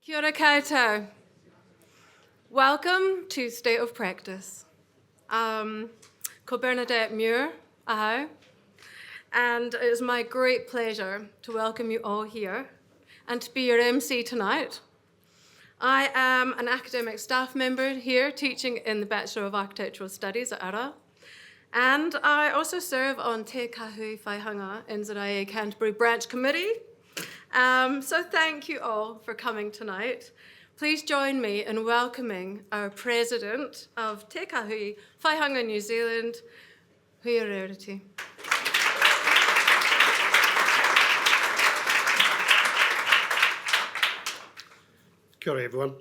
Kia ora koutou. Welcome to State of Practice. Ko Bernadette Muir, aho. And it is my great pleasure to welcome you all here and to be your MC tonight. I am an academic staff member here teaching in the Bachelor of Architectural Studies at Aotearoa. And I also serve on Te Kāhui Whaihanga NZIA Canterbury Branch Committee. So thank you all for coming tonight. Please join me in welcoming our President of Te Kāhui Whaihanga New Zealand, Huia Reriti. Kia ora everyone.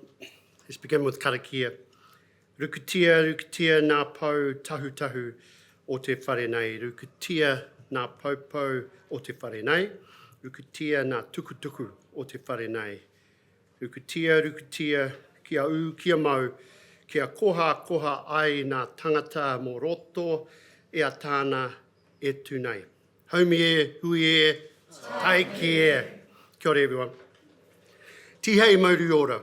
Let's begin with karakia. Rukutia, rukutia nā pau tahu tahu o te whare nei. Rukutia nā pau pau o te whare nei. Rukutia nā tuku tuku o te whare nei. Rukutia, rukutia, kia u, kia mau, kia koha koha ai nā tangata mō roto e a tāna e tūnei. Haumi e, hui e, taiki e. Kia ora everyone. Tihei mauri ora.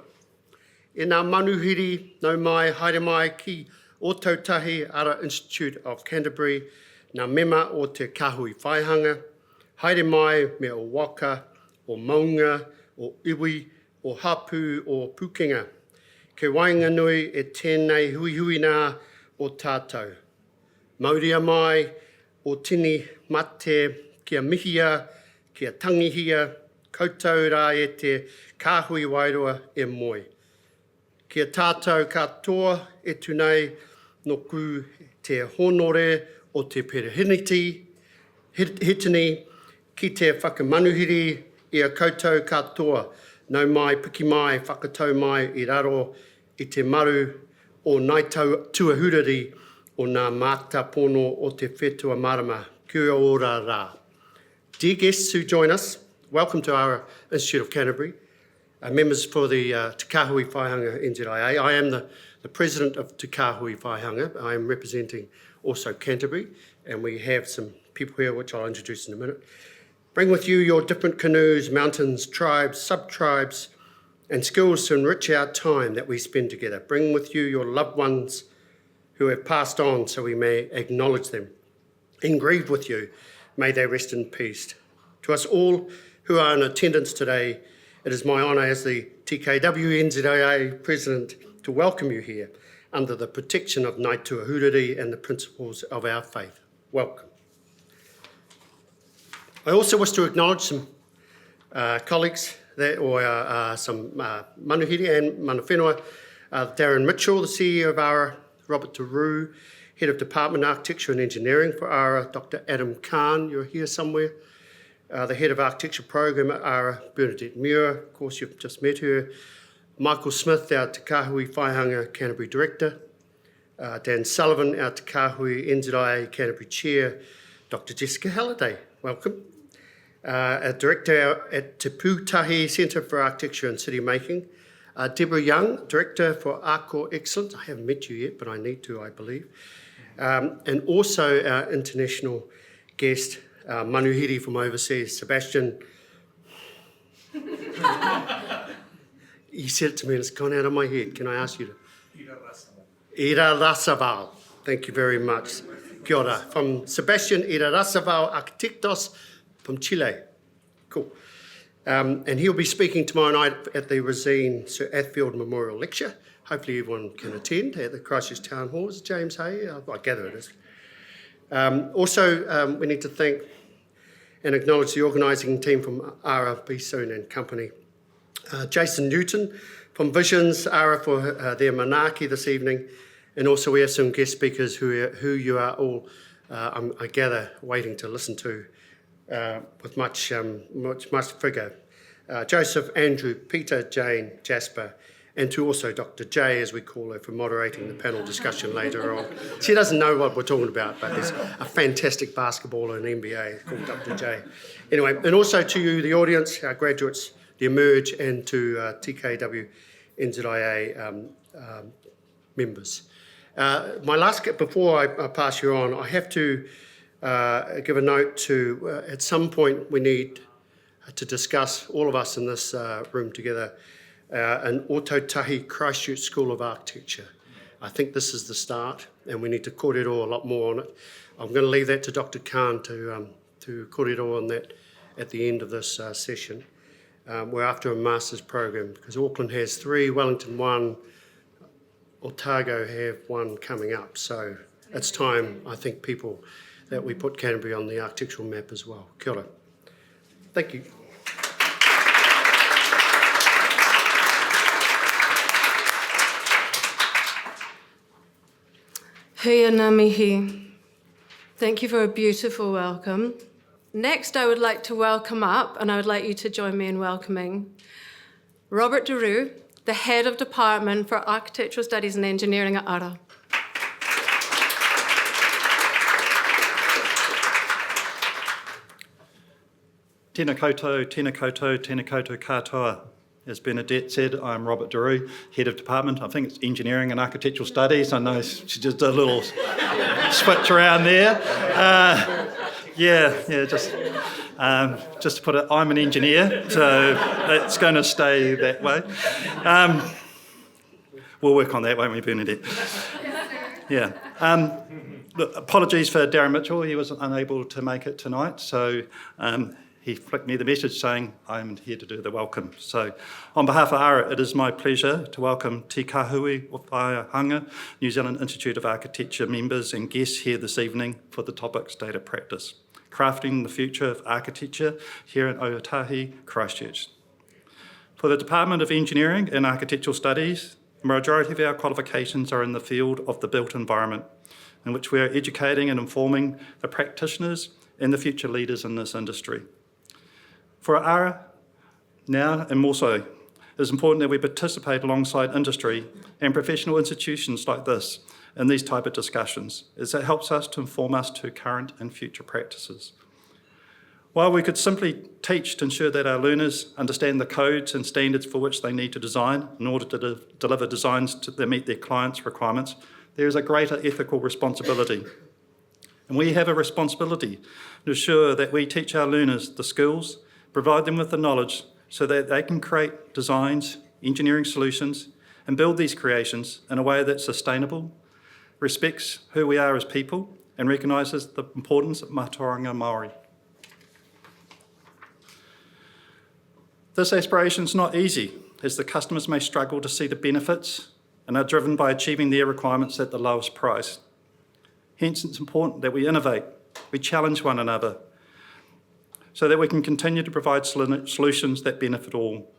E nā manuhiri nau mai, haere mai ki o tautahi Ara Institute of Canterbury, nā mema o te Kāhui Whaihanga, haere mai me o waka, o maunga, o iwi, o hapu, o pukenga. Ke wainga nui e tēnei hui hui nā o tātou. Mauria mai o tini mate, kia mihia, kia tangihia, koutou rā e te Kāhui Wairoa e moi. Kia tātou katoa e tūnei no ku te honore o te perehitini, ki te whakamanuhiri i a koutou katoa, nau mai, piki mai, whakatau mai i raro i te maru o nai tuahuriri o ngā māta pono o te whetua marama. Kia ora rā. Dear guests who join us, welcome to our Institute of Canterbury. Members for the Te Kāhui Whaihanga NZIA. I am the president of Te Kāhui Whaihanga. I am representing also Canterbury, and we have some people here which I'll introduce in a minute. Bring with you your different canoes, mountains, tribes, sub-tribes, and skills to enrich our time that we spend together. Bring with you your loved ones who have passed on so we may acknowledge them. And grieve with you, may they rest in peace. To us all who are in attendance today, it is my honour as the TKW NZIA President to welcome you here under the protection of Ngāi Tuahuriri and the principles of our faith. Welcome. I also wish to acknowledge some colleagues, some manuhiri and mana whenua. Darren Mitchell, the CEO of ARA, Robert Taru, Head of Department Architecture and Engineering for ARA, Dr. Adam Khan, you're here somewhere. The Head of Architecture Program at ARA, Bernadette Muir, of course you've just met her. Michael Smith, our Te Kāhui Whaihanga Canterbury Director. Dan Sullivan, our Te Kāhui NZIA Canterbury Chair. Dr. Jessica Halliday, welcome. A Director at Te Pūtahi Centre for Architecture and City Making. Deborah Young, Director for Archor Excellence. I haven't met you yet, but I need to, I believe. And also our international guest, manuhiri from overseas, Sebastian. You said it to me and it's gone out of my head. Can I ask you to? Irarrasaval. Thank you very much. Kia ora. From Sebastian Irarrasaval Arquitectos from Chile. Cool. And he'll be speaking tomorrow night at the Rosine Sir Athfield Memorial Lecture. Hopefully everyone can attend at the Christchurch Town Hall. Is it James Hay? I gather it is. Also, we need to thank and acknowledge the organising team from ARA, Bisoon and Company. Jason Newton from Visions, ARA for their manaaki this evening. And also we have some guest speakers who you are all, I gather, waiting to listen to with much vigour. Joseph, Andrew, Peter, Jane, Jasper, and to also Dr. J, as we call her, for moderating the panel discussion later on. She doesn't know what we're talking about, but there's a fantastic basketballer in NBA called Dr. J. Anyway, and also to you, the audience, our graduates, the Emerge, and to TKW NZIA members. Before I pass you on, I have to give a note to, at some point we need to discuss, all of us in this room together, an Aotearoa Christchurch School of Architecture. I think this is the start, and we need to kōrero a lot more on it. I'm going to leave that to Dr. Khan to kōrero on that at the end of this session. We're after a master's program because Auckland has 3, Wellington 1, Otago have 1 coming up. So it's time, I think, people, that we put Canterbury on the architectural map as well. Kia ora. Thank you. Huia ngā mihi. Thank you for a beautiful welcome. Next, I would like to welcome up, and I would like you to join me in welcoming Robert Deru, the Head of Department for Architectural Studies and Engineering at Ara. Tēnā koutou, tēnā koutou, tēnā koutou katoa. As Bernadette said, I'm Robert Deru, Head of Department. I think it's Engineering and Architectural Studies. I know she just did a little switch around there. Just to put it, I'm an engineer, so it's going to stay that way. We'll work on that, won't we, Bernadette? Yeah. Look, apologies for Darren Mitchell. He was unable to make it tonight, so he flicked me the message saying I'm here to do the welcome. So on behalf of ARA, it is my pleasure to welcome Te Kāhui of Whaihanga, New Zealand Institute of Architecture members and guests here this evening for the topic State of Practice, Crafting the Future of Architecture here in Aotearoa, Christchurch. For the Department of Engineering and Architectural Studies, the majority of our qualifications are in the field of the built environment, in which we are educating and informing the practitioners and the future leaders in this industry. For ARA, now and more so, it is important that we participate alongside industry and professional institutions like this in these type of discussions, as it helps us to inform us to current and future practices. While we could simply teach to ensure that our learners understand the codes and standards for which they need to design in order to deliver designs that meet their clients' requirements, there is a greater ethical responsibility. And we have a responsibility to ensure that we teach our learners the skills, provide them with the knowledge so that they can create designs, engineering solutions, and build these creations in a way that's sustainable, respects who we are as people, and recognises the importance of mātauranga Māori. This aspiration is not easy, as the customers may struggle to see the benefits and are driven by achieving their requirements at the lowest price. Hence, it's important that we innovate, we challenge one another, so that we can continue to provide solutions that benefit all.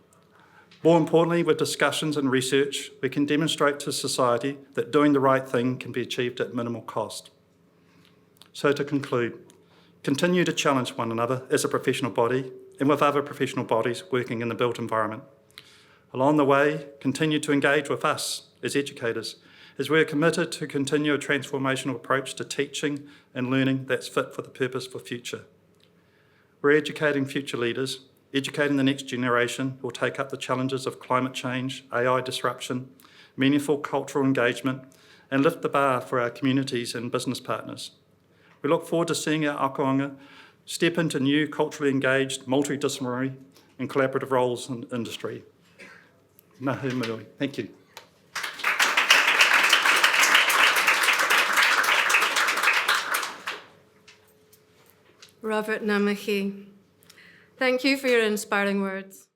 More importantly, with discussions and research, we can demonstrate to society that doing the right thing can be achieved at minimal cost. So to conclude, continue to challenge one another as a professional body and with other professional bodies working in the built environment. Along the way, continue to engage with us as educators, as we are committed to continue a transformational approach to teaching and learning that's fit for the purpose for future. We're educating future leaders, educating the next generation who will take up the challenges of climate change, AI disruption, meaningful cultural engagement, and lift the bar for our communities and business partners. We look forward to seeing our akoanga step into new culturally engaged, multidisciplinary and collaborative roles in industry. Nahu Murui. Thank you. Robert ngā mihi. Thank you for your inspiring words.